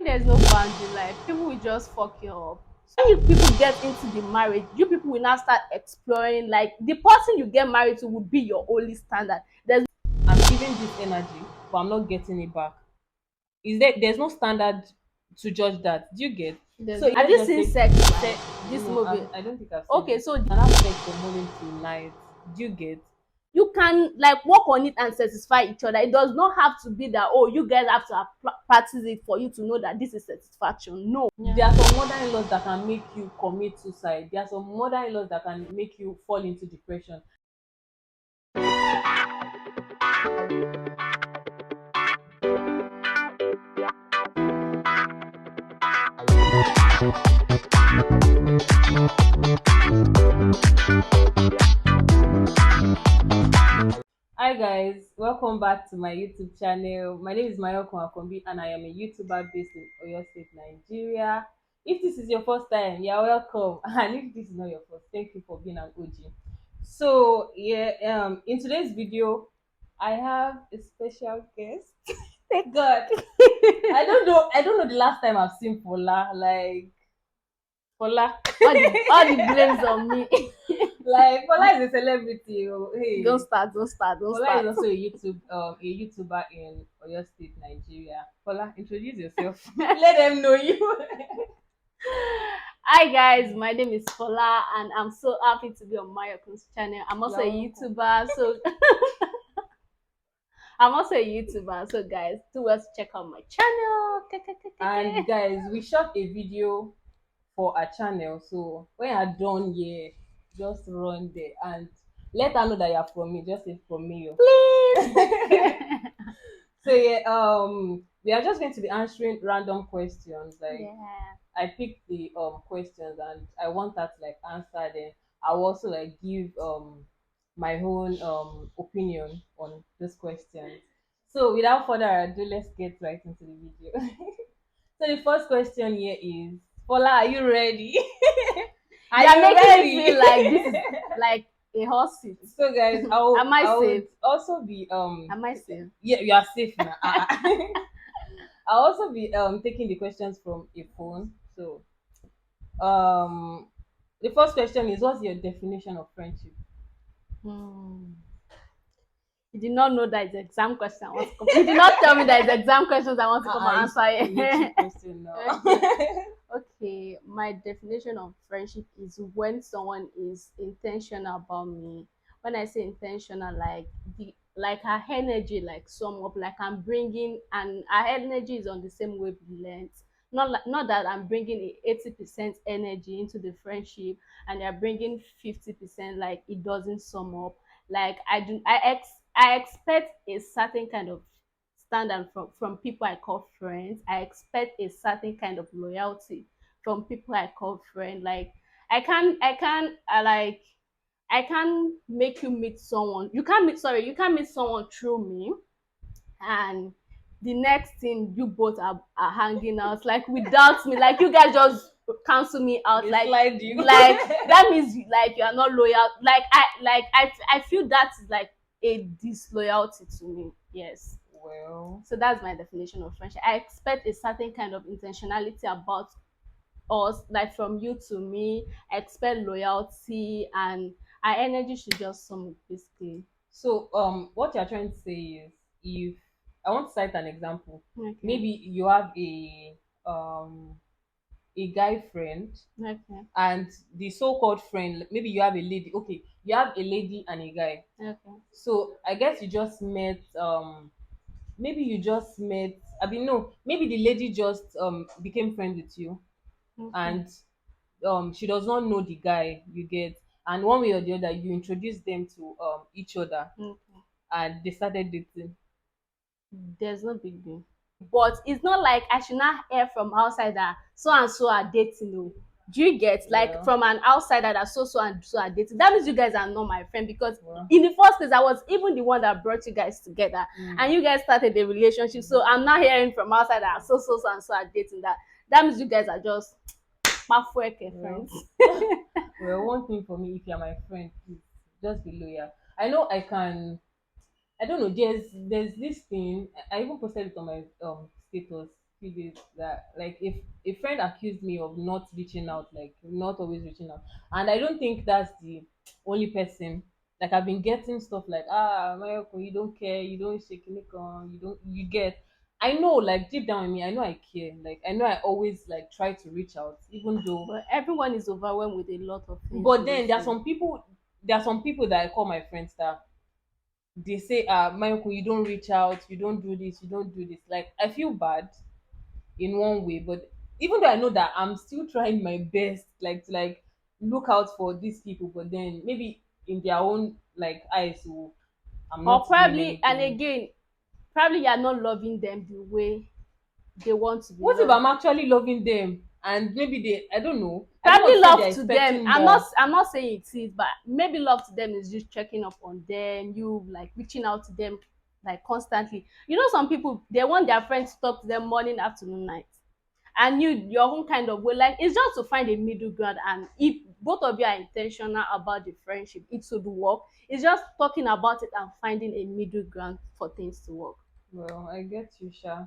There's no boundary, like people will just fuck you up. When you people get into the marriage, you people will now start exploring, like the person you get married to will be your only standard. I'm giving this energy, but I'm not getting it back. There's no standard to judge that. Do you get? So Have let's you just seen say, Sex say Life, this no, movie? I don't think I've seen Okay, it. so Can have sex from morning till night. Do you get? you can like work on it and satisfy each other. It does not have to be that, oh, you guys have to practice it for you to know that this is satisfaction. No. There are some mother-in-laws that can make you commit suicide. There are some mother-in-laws that can make you fall into depression. Hi guys, welcome back to my YouTube channel. My name is Mayoko Akombi and I am a YouTuber based in Oyo State, Nigeria. If this is your first time, you're welcome. And if this is not your first, thank you for being an OG. So yeah, in today's video, I have a special guest. Thank God. I don't know the last time I've seen Fola. Like Fola. All the blames on me. Like Fola is a celebrity. Oh, Don't hey. start, don't start, don't Fola is start. also a YouTuber in Oyo State, Nigeria. Fola, introduce yourself. Let them know you. Hi guys, my name is Fola and I'm so happy to be on Mayokun's channel. I'm also You're a welcome. YouTuber, so I'm also a YouTuber. So guys, do well to check out my channel. And guys, we shot a video for our channel. So when you're done here, just run there and let her know that you're from me. Just say from me. Please. So yeah, we are just going to be answering random questions. Like Yeah. I picked the questions and I want her to like answer them. I'll also like give my own opinion on these questions. So without further ado, let's get right into the video. So the first question here is, Paula, are you ready? Are You're you making me feel like this is ready? like a hot seat. So guys, I would Am I I would safe? also be Am I safe? yeah, you are safe now. I'll also be taking the questions from a phone. So um the first question is, what's your definition of friendship? Hmm. You did not know that it's exam question. I want to come. You did not tell me that it's exam questions. I want to come and It's a answer little it. question now. Okay. Okay. My definition of friendship is when someone is intentional about me. When I say intentional, like her energy, like sum up, like I'm bringing, and our energy is on the same wavelength. Not that I'm bringing 80% energy into the friendship, and they're bringing 50%. Like it doesn't sum up. Like I expect a certain kind of standard from people I call friends. I expect a certain kind of loyalty from people I call friend. Like I can't make you meet someone. You can't meet someone through me, and the next thing you both are hanging out like without me, like you guys just cancel me out, They slide you. like that means like you are not loyal. I feel that is like a disloyalty to me. Yes. Well, So that's my definition of friendship. I expect a certain kind of intentionality about us, like from you to me. I expect loyalty, and our energy should just sum up basically. so what you're trying to say is, if I want to cite an example, Okay. maybe you have a guy friend Okay. and the so-called friend, maybe you have a lady. Okay, you have a lady and a guy. Okay. So I guess you just met maybe you just met, I mean, no, maybe the lady just became friends with you, Okay. and she does not know the guy, you get, and one way or the other you introduce them to each other Okay. and they started dating. There's no big deal. But it's not like I should not hear from outside that so and so are dating. No. Do you get, like Well, from an outsider that so and so are dating? That means you guys are not my friend, because well. in the first place I was even the one that brought you guys together, and Mm, you guys started a relationship. So I'm not hearing from outside that so and so are dating. That means you guys are just well. friends. Well, one thing for me, if you're my friend, please just be loyal. I know I can. I don't know. There's this thing. I even posted it on my status. few days that like if a friend accused me of not reaching out, like not always reaching out, and I don't think that's the only person. Like I've been getting stuff like, Mayoko, you don't care, you don't shake on, you don't, you get. I know, like deep down in me, I know I care. Like I know I always like try to reach out, even though. But everyone is overwhelmed with a lot of things But in then this world. there are some people that I call my friends that they say, Michael, you don't reach out, you don't do this, you don't do this. Like I feel bad in one way, but even though I know that I'm still trying my best, like to like look out for these people, but then maybe in their own like eyes, so I'm Or not doing probably, and anything. again, probably you're not loving them the way they want to be What if loved. I'm actually loving them and maybe they, I don't know, I don't want Probably to say love they're to them. expecting I'm not more. I'm not saying it is, but maybe love to them is just checking up on them, you like reaching out to them like constantly. You know, some people they want their friends to talk to them morning, afternoon, night. And you your own kind of way, like it's just to find a middle ground, and if both of you are intentional about the friendship, it should work. It's just talking about it and finding a middle ground for things to work. Well, I get you, Sha.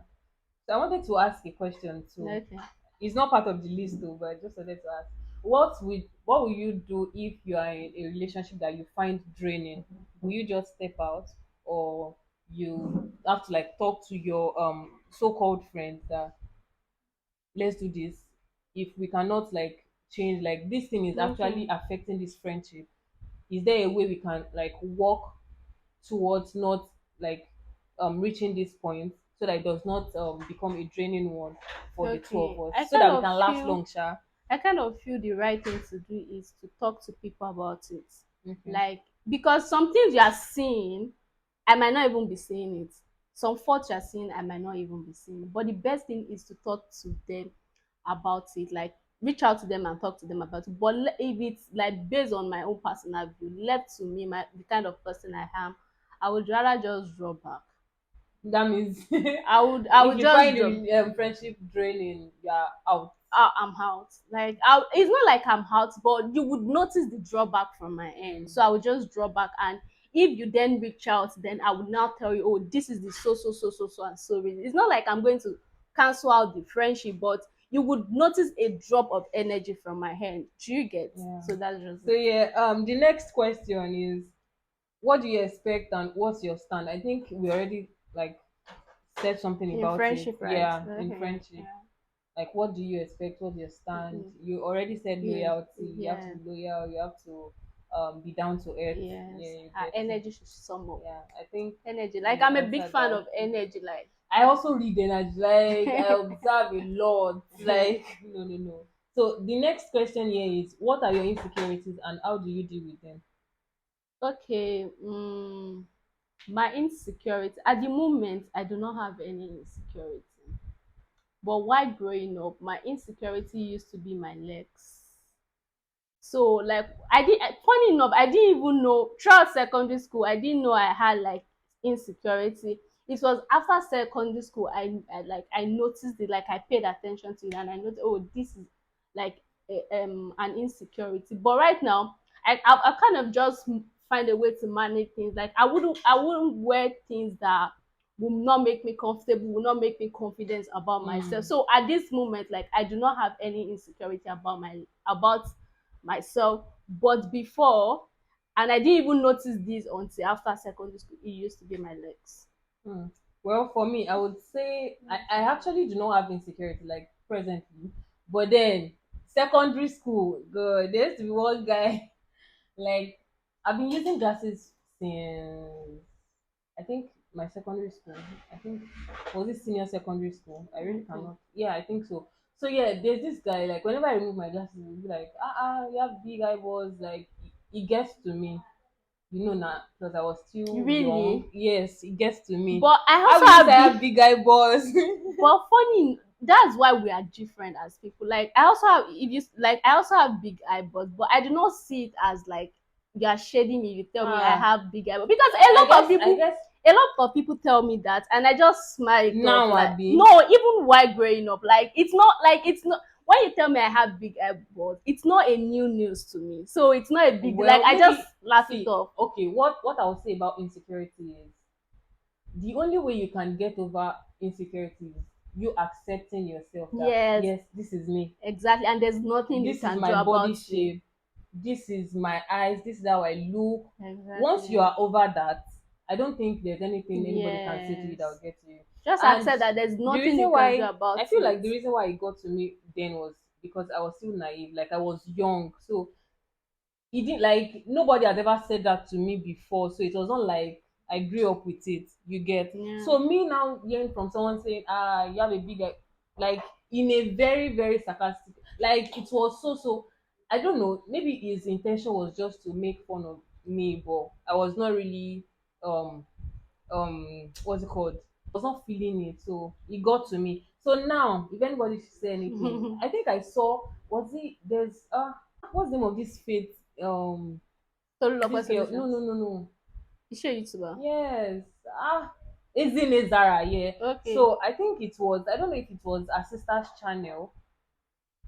So I wanted to ask a question too. Okay. It's not part of the list though, but I just wanted to ask. What will you do if you are in a relationship that you find draining? Will you just step out, or you have to like talk to your so-called friends that let's do this? If we cannot like change, like this thing is actually Mm-hmm. affecting this friendship, is there a way we can like work towards not like reaching this point so that it does not become a draining one for the two of Okay. us so that we can last long, sha. I kind of feel the right thing to do is to talk to people about it. Okay. Like, because some things you are seeing, I might not even be seeing it. Some faults you are seeing, I might not even be seeing it. But the best thing is to talk to them about it. Like, reach out to them and talk to them about it. But if it's like based on my own personal view, left to me, the kind of person I am, I would rather just draw back. That means I if would you just find drop. the friendship draining, you're out. I'm out. Like, it's not like I'm out, but you would notice the drawback from my end. Mm. So I would just draw back, and if you then reach out, then I would now tell you, oh, this is the so and so reason. It's not like I'm going to cancel out the friendship, but you would notice a drop of energy from my hand. Do you get? Yeah. So that's just So it. yeah, the next question is, what do you expect and what's your stand? I think we already like said something In about it. friendship, right? Yeah, in Okay. friendship. Yeah. Like what do you expect? What's your stand? Mhm. You already said Yeah. loyalty. You have to Yeah. be loyal. You have to be down to earth. Yeah, Yes. you Our get it. energy should sum up. Yeah, I think Energy. Like, you I'm a big answered fan that. of energy. Like, I also read energy. Like I observe a lot. Like no, no, no. So the next question here is, what are your insecurities and how do you deal with them? okay, my insecurity at the moment, I do not have any insecurity. But while growing up, my insecurity used to be my legs. So like, funny enough, I didn't even know throughout secondary school, I didn't know I had like insecurity. It was after secondary school I noticed it, like I paid attention to it, and I noticed, oh, this is like an insecurity. But right now, I kind of just find a way to manage things. Like, I wouldn't wear things that will not make me comfortable, will not make me confident about myself. Mm. So at this moment, like, I do not have any insecurity about myself. But before, and I didn't even notice this until after secondary school, it used to be my legs. Hmm. Well, for me, I would say I actually do not have insecurity like presently, but then secondary school, good. There used to be one guy like I've been using glasses since I think my secondary school. I think was it senior secondary school? I really Okay. cannot. Yeah, I think so. So yeah, there's this guy like whenever I remove my glasses, he'll be like, you have big eyeballs. Like he gets to me. You know now, because I was still young. Really? Yes, it gets to me. But I How also will you say have I big. have big eyeballs? But funny, that's why we are different as people. Like, I also have, if you like, I also have big eyeballs, but I do not see it as like you are shading me. You tell me I ah, have big eyeballs, because a I lot of guess I people, guess tell me that, and I just smile it off. now Like, Abi. no, even while growing up, like, it's not. When you tell me I have big eyeballs, it's not a new news to me. So it's not a big, like, Well, I just maybe laugh it see. off. Okay, what I would say about insecurity is the only way you can get over insecurities. you accepting yourself that Yes, yes, this is me, exactly. And there's nothing you this is can do my body about it. shape, this is my eyes, this is how I look. Once you Exactly. are over that, I don't think there's anything anybody can say to you that will Yes. get to you. Just And accept that there's the nothing you reason can do why I about feel it. like the reason why it got to me then was because I was still naive, like I was young. So he didn't, like, nobody had ever said that to me before, so it was not like I grew up with it, you get. Yeah. So me now hearing from someone saying, you have a big like, in a very very sarcastic, like it was so, I don't know, maybe his intention was just to make fun of me, but I was not really um what's it called, I was not feeling it, so it got to me. So now if anybody should say anything, I think I saw, was it, there's what's the name of this faith, Total Local this girl, no no Solutions. no no, You sure YouTuber? yes, Ezine Zara, yeah. Okay. So I think it was, I don't know if it was her sister's channel,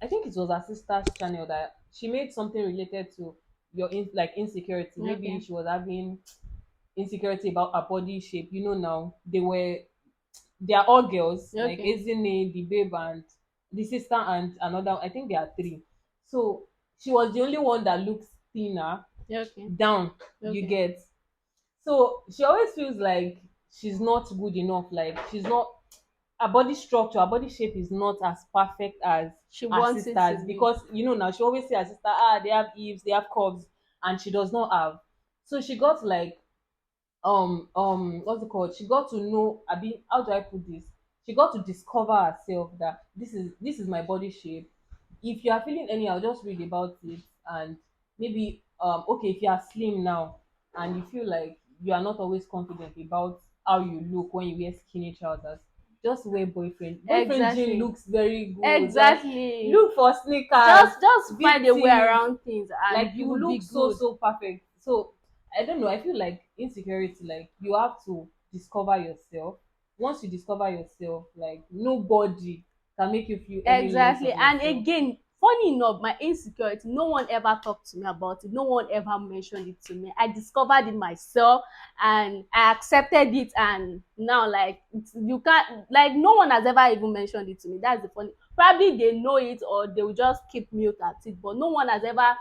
I think it was her sister's channel that she made something related to your like insecurity. Maybe Okay. she was having insecurity about her body shape. You know, now they are all girls, like Okay. Ezine, the babe, and the sister, and another. I think there are three. So she was the only one that looks thinner Okay. down. You Okay. get. So she always feels like she's not good enough. Like she's not, her body structure, her body shape is not as perfect as She her wants it to sisters, be. because you know now she always say her sister, they have hips, they have curves, and she does not have. So she got like what's it called, she got to know, abi, how do I put this, she got to discover herself that this is my body shape. If you are feeling anyhow, just read about it. And maybe okay, if you are slim now and you feel like you are not always confident about how you look when you wear skinny trousers, just wear boyfriend jean, Exactly. looks very good, like Exactly. look for sneakers, Just find big a way tees, around things like and you you will be look so good. so perfect. So I don't know, I feel like insecurity, like you have to discover yourself. Once you discover yourself, like nobody can make you feel any less Exactly. of And yourself. again, funny enough, my insecurity, no one ever talked to me about it. No one ever mentioned it to me. I discovered it myself and I accepted it. And now, like, you can't, like, no one has ever even mentioned it to me. That's the funny. Probably they know it or they will just keep mute at it, but no one has ever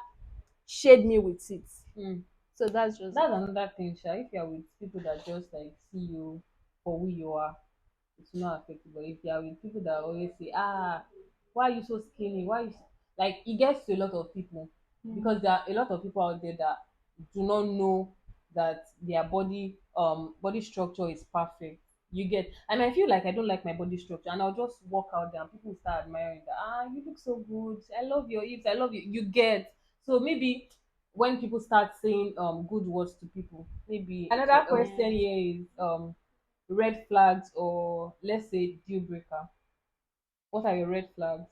shade me with it. Hmm. So that's just it. That's another thing, Sha. If you're with people that just like see you for who you are, it will not affect you. But if you're with people that always say, why are you so skinny? Why you like, it gets to a lot of people, because there are a lot of people out there that do not know that their body structure is perfect. You get, and I feel like I don't like my body structure, and I'll just walk out there and people start admiring that, you look so good. I love your hips, I love you. You get. So maybe when people start saying good words to people, maybe another Yeah. question here is red flags, or let's say deal breaker. What are your red flags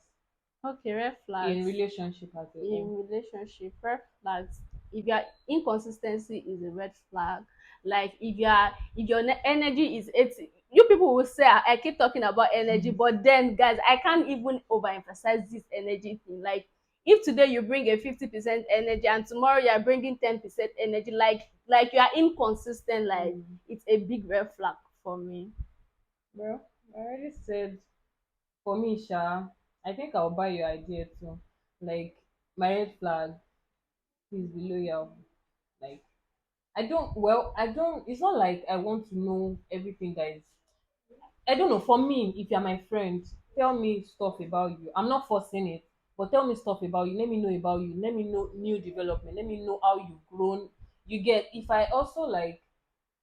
Okay, red in flags. relationship as a whole? In relationship, red flags, if your inconsistency is a red flag. Like if your energy is 80, you people will say I keep talking about energy, but then guys, I can't even overemphasize this energy thing. Like if today you bring a 50% energy and tomorrow you are bringing 10% energy, like you are inconsistent, like Mm. it's a big red flag for me. Well, I already said, for me, Sha, I think I'll buy your idea too. Like, my red flag, please be loyal. Like, I don't, it's not like I want to know everything that is, I don't know. For me, if you're my friend, tell me stuff about you. I'm not forcing it, but tell me stuff about you. Let me know about you. Let me know new development. Let me know how you've grown. You get. If I also like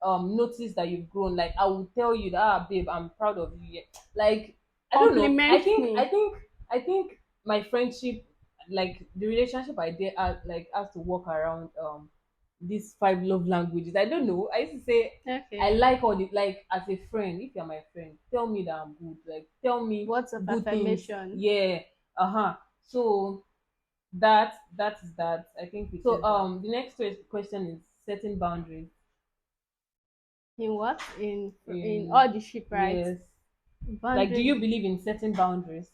notice that you've grown, like I will tell you that, babe, I'm proud of you. Yeah. Like, I don't know. I Compliment think I me. think I think my friendship, like the relationship I did, like has to work around these five love languages. I don't know. I used to say I Okay. like all the, like, as a friend, if you're my friend, tell me that I'm good. Like, tell me Words of good things. affirmation. Yeah. Uh-huh. So that is that. I think it so Okay. the next question is setting boundaries In what? In in, all the shipwrights. yes. Like, do Boundaries. you believe in setting boundaries?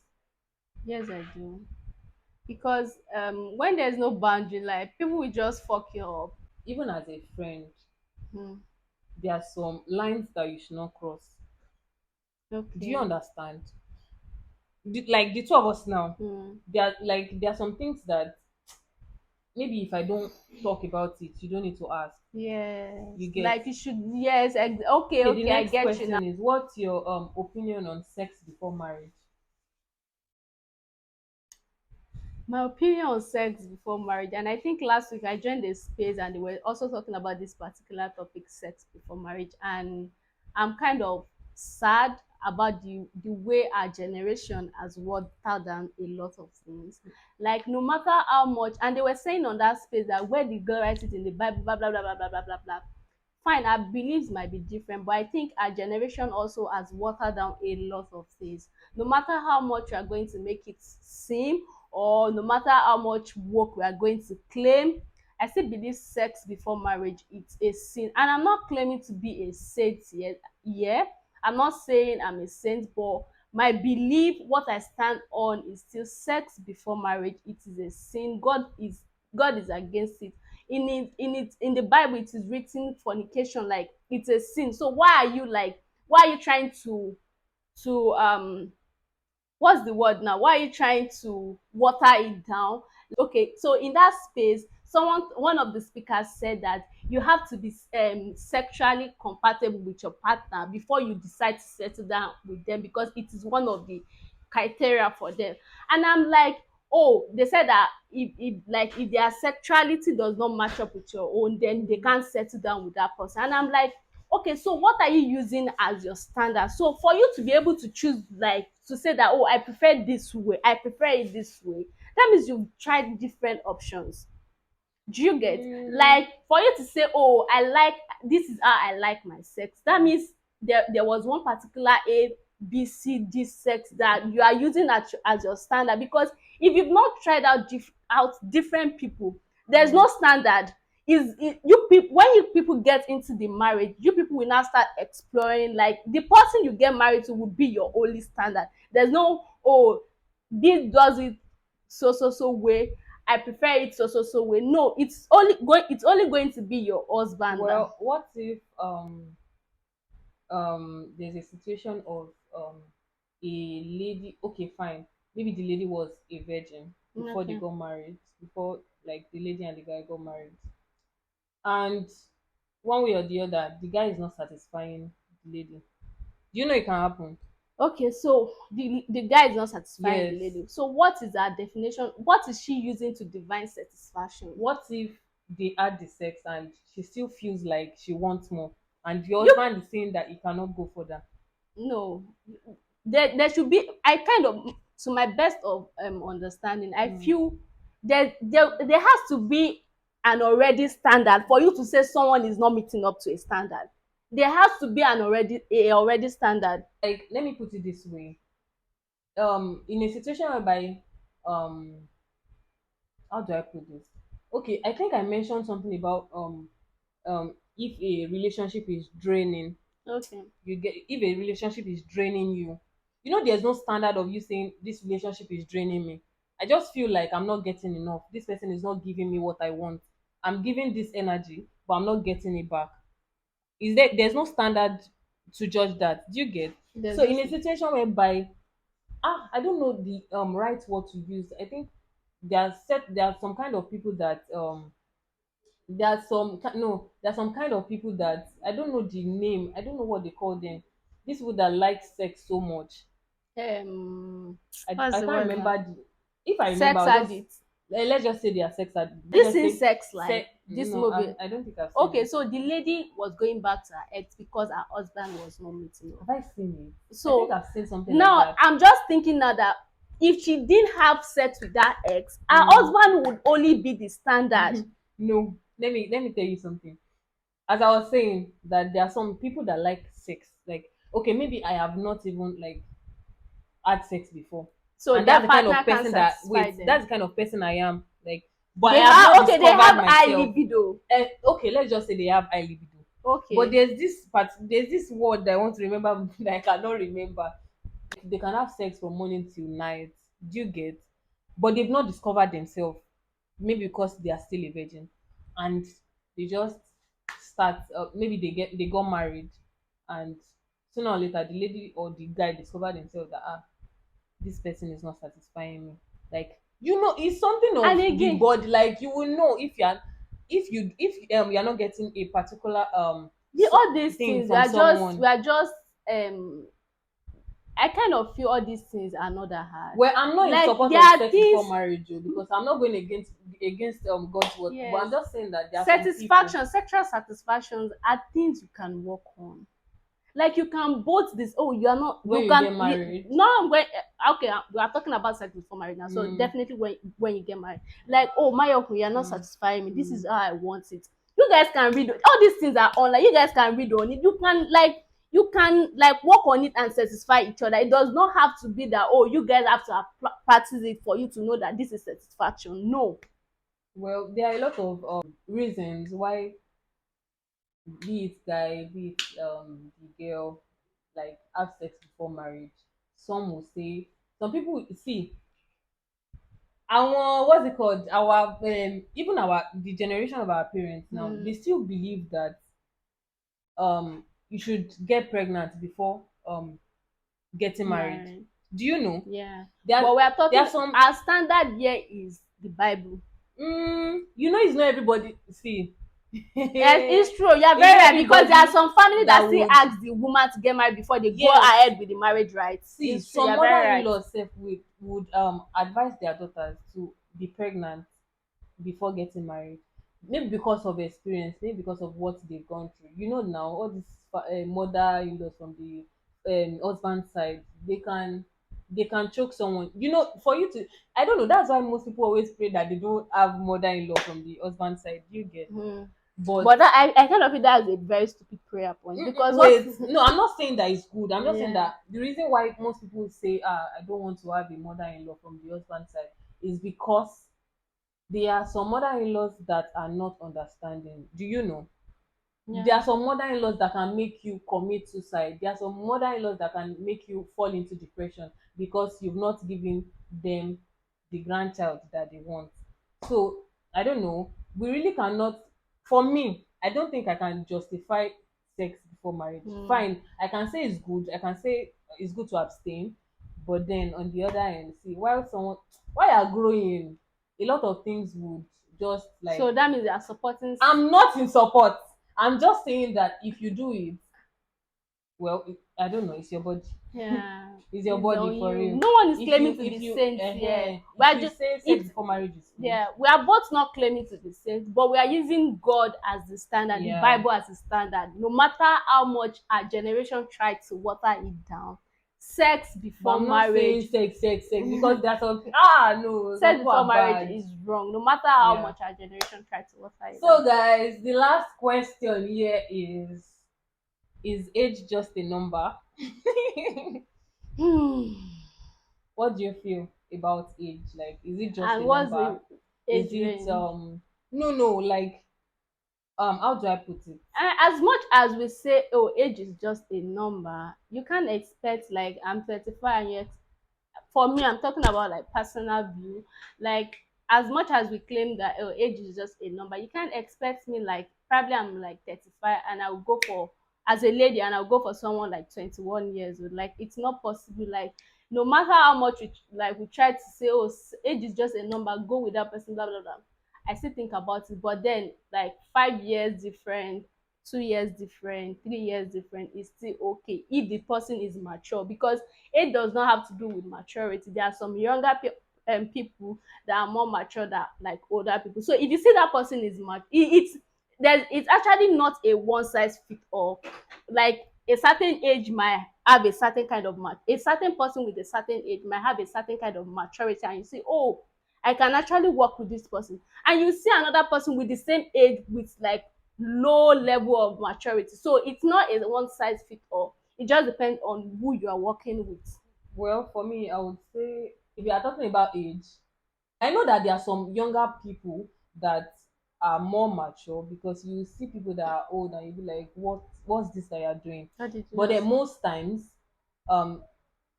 Yes, I do. Because when there's no boundary, like people will just fuck you up. Even as a friend, Hmm. there are some lines that you should not cross. Do you Okay. understand? like the two of us now, Mm. there are some things that maybe if I don't talk about it, you don't need to ask. You Yes, get. like you should. Yes, okay, Okay, the okay, I next get you now. question is, what's your opinion on sex before marriage? My opinion on sex before marriage, and I think last week I joined a space and they were also talking about this particular topic, sex before marriage, and I'm kind of sad about the way our generation has watered down a lot of things. Like no matter how much, and they were saying on that space that where the girl writes it in the Bible, blah blah blah blah blah blah blah blah. Fine, our beliefs might be different, but I think our generation also has watered down a lot of things. No matter how much we are going to make it seem, or no matter how much work we are going to claim, I still believe sex before marriage it's a sin. And I'm not claiming to be a saint yet. Yeah, I'm not saying I'm a saint, but my belief, what I stand on, is still sex before marriage. It is a sin. God is against it. In the Bible it is written fornication, like it's a sin. So why are you trying to what's the word now, why are you trying to water it down? Okay, so in that space, one of the speakers said that you have to be sexually compatible with your partner before you decide to settle down with them, because it is one of the criteria for them. And I'm like, oh, they said that if their sexuality does not match up with your own, then they can't settle down with that person. And I'm like, okay, so what are you using as your standard? So for you to be able to choose, like to say that, oh, I prefer this way, I prefer it this way, that means you've tried different options. Do you get? Mm, Like for you to say, oh, I like, this is how I like my sex, that means there was one particular A B C D sex that you are using as your standard. Because if you've not tried out different people, there's mm. no standard. You people, when you people get into the marriage, you people will now start exploring, like the person you get married to will be your only standard. There's no, oh, this does it so way, I prefer it so way. No, it's only going to be your husband. Well, what if there's a situation of a lady, okay, fine, maybe the lady was a virgin before they Okay. got married, before like the lady and the guy got married, and one way or the other the guy is not satisfying the lady. Do you know it can happen? Okay, so the guy is not satisfying the Yes. lady. So what is her definition? What is she using to divine satisfaction? What if they had the sex and she still feels like she wants more, and the You husband is saying that he cannot go further? No, there should be, I kind of, to my best of understanding, I Mm. feel there has to be an already standard for you to say someone is not meeting up to a standard. There has to be an already standard. Like, let me put it this way. In a situation whereby, um how do I put this? Okay, I think I mentioned something about if a relationship is draining, Okay. you get if a relationship is draining you, there's no standard of you saying this relationship is draining me. I just feel like I'm not getting enough. This person is not giving me what I want. I'm giving this energy, but I'm not getting it back. There's no standard to judge that. Do you get? There's So in just a situation whereby, I don't know the right word to use. I think there are some kind of people that there are some kind of people that I don't know the name. I don't know what they call them. These people that like sex so much. what's I the can't word remember now? if I remember, Sex I'll just addict. let's just say they are sex addict. Let's This just is say sex life. This no, movie. I don't think I've seen Okay, it. so the lady was going back to her ex because her husband was not meeting up. Have I seen it? I think So I've seen something like now that. I'm just thinking now that if she didn't have sex with that ex, her Mm. husband would only be the standard. No, let me tell you something. As I was saying, that there are some people that like sex. Like, okay, maybe I have not even like had sex before, So and that's their the kind partner of can person that satisfy wait, them. that's the kind of person I am. Like, but I They have have not okay, they discovered have high myself. libido. Okay, let's just say they have high libido. But Okay. there's this word that I want to remember that I cannot remember. They can have sex from morning till night. Do you get? But they've not discovered themselves. Maybe because they are still a virgin, and they just start. Maybe they got married, and sooner or later the lady or the guy discovered themselves that this person is not satisfying me. Like, you know, it's something And of the again, body. Like, you will know if you're, if you're not getting a particular all these thing things from we someone. are just um I kind of feel all these things are not that hard. Well, I'm not in Like support there of are sex before things, marriage, because I'm not going against God's word. But yes, I'm just saying that there are some people satisfaction, sexual satisfactions are things you can work on. Like you can both this. Oh, you are not. when You you can. get married. No, when okay, we are talking about sex before marriage now. So Mm, definitely when you get married, like oh my uncle, you are not mm, satisfying me. This mm. is how I want it. You guys can read all these things are online. You guys can read on it. You can like work on it and satisfy each other. It does not have to be that oh you guys have to practice it for you to know that this is satisfaction. No. Well, there are a lot of reasons why, be it guy, be it the girl, like have sex before marriage. Some will say, some people see our, what's it called, our even our, the generation of our parents now, they Hmm. still believe that you should get pregnant before getting married. Married. Do you know? Yeah. There, But we are there talking are some, our standard here is the Bible. you know, it's not everybody. See, Yes, it's it's true. You are very not right because there are everybody some family that that still would. ask the woman to get married before they go Yes, ahead with the marriage rights. see, It's true. You some are very right. mother-in-laws sef would advise their daughters to be pregnant before getting married. Maybe because of experience, maybe because of what they've gone through. You know, now all these mother-in-laws from the husband side, they can choke someone. You know, for you to, I don't know. That's why most people always pray that they don't have mother-in-law from the husband side. You get, Mhm. but But I kind of feel that is a very stupid prayer point because what? wait, no, I'm not saying that it's good. I'm just saying Yeah. that the reason why most people say, I don't want to have a mother-in-law from the husband side, is because there are some mother-in-laws that are not understanding. Do you know? There are Yeah. some mother-in-laws that can make you commit suicide. There are some mother-in-laws that can make you fall into depression because you've not given them the grandchild that they want. So I don't know. We really cannot. For me, I don't think I can justify sex before marriage. Mm. Fine, I can say it's good. I can say it's good to abstain, but then on the other hand, see, while you're growing, a lot of things would just So like, that means they are supporting. I'm not in support. I'm just saying that if you do it, well, I don't know. It's your body. Yeah, It's your it's on body for you. real. No one is If claiming you to be if you saints here. We if are you just say sex it. before marriage is good, Yeah, we are both not claiming to be saints, but we are using God as the standard, the yeah. Bible as the standard. No matter how much our generation tried to water it down, sex But before I'm not saying marriage, sex because there's some, no, some sex people before are marriage bad. is wrong. No matter how Yeah. much our generation tried to water it down. So guys, the last question here is age just a number? Hmm. What do you feel about age? Like, is it just And a what's number? the Is age it range? no, like, how do I put it? And as much as we say, oh, age is just a number, you can't expect like I'm 35 and for me, I'm talking about like personal view. Like as much as we claim that oh, age is just a number, you can't expect me like probably I'm like 35 and I'll go for as a lady and I'll go for someone like 21 years old. Like it's not possible. Like no matter how much we try to say oh age is just a number, go with that person, blah blah blah. I still think about it, but then like 5 years different, 2 years different, 3 years different is still okay if the person is mature because age does not have to do with maturity. There are some younger people that are more mature than like older people. So if you see that person is it's actually not a one size fit all. Like a certain age might have a certain kind of a certain person with a certain age might have a certain kind of maturity and you see oh I can actually work with this person and you see another person with the same age with like low level of maturity. So it's not a one size fit all. It just depends on who you are working with. Well, for me, I would say, if you are talking about age, I know that there are some younger people that are more mature, because you see people that are old and you be like, what's this that you're doing? What did you But then just say? most times, um,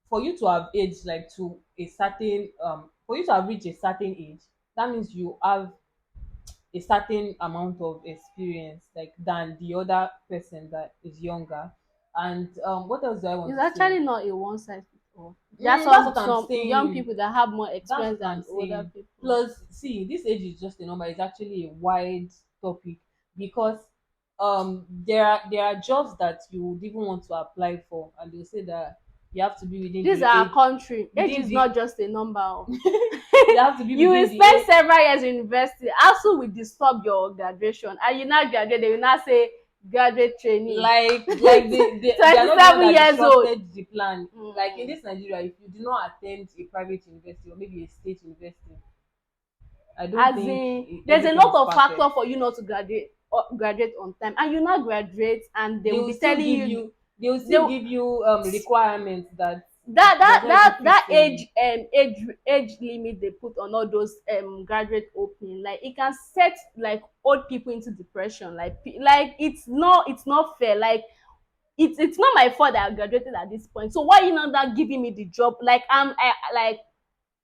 for you to have aged like to a certain for you to have reached a certain age, that means you have a certain amount of experience, like, than the other person that is younger. And what else do I want It's to say? actually not a one size fit people. There are That's some what I'm young saying. people that have more That's experience what I'm than older saying. people. Plus, see, this age is just a number. It's actually a wide topic because there are jobs that you would even want to apply for, and they'll say that you have to be within This is the our age country. Age within is the not just a number. Oh. you have to be You will within the spend age several years in university. Also will disturb your graduation. And you now graduate, they will now say graduate trainee. like they are not the one 27 that years old. disrupted the plan. Like in Mm. this Nigeria, if you do not attend a private university or maybe a state university, I don't As think in, there's a everything lot is of factor perfect. for you not to graduate on time. And you now graduate and they They will will be still telling give you you they will they still give you requirements that that does that not even that fit that in. age limit they put on all those graduate opening, like it can set like old people into depression, like like it's not fair, like it's not my fault that I graduated at this point, so why you not that giving me the job, like like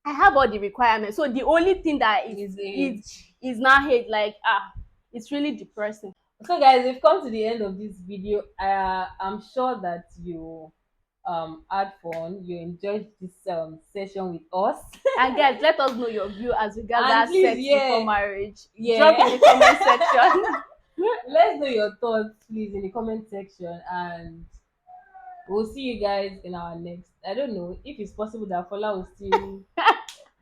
I have all the requirements, so the only thing that His is age. is now hate, like it's really depressing. So guys, we've come to the end of this video. I'm sure that you had fun, you enjoyed this session with us. And guys, let us know your view as regards And that please, sex before yeah, marriage. Drop in yeah. the comment section. Let's know your thoughts, please, in the comment section, and we'll see you guys in our next. I don't know if it's possible that Fola will still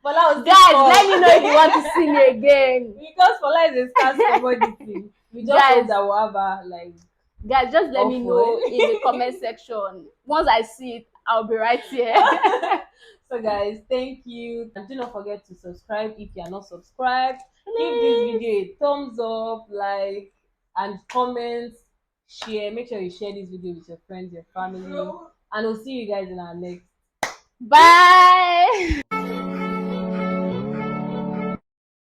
Guys, let come me know if you want to see me again. because Fola is a scarce commodity. We just hope guys that we'll have her like guys, just let me often. know in the comment section. Once I see it, I'll be right here. So guys, thank you, and do not forget to subscribe if you are not subscribed. Give this Please. video a thumbs up, like, and comment, share. Make sure you share this video with your friends, your family, and we'll see you guys in our next. Bye.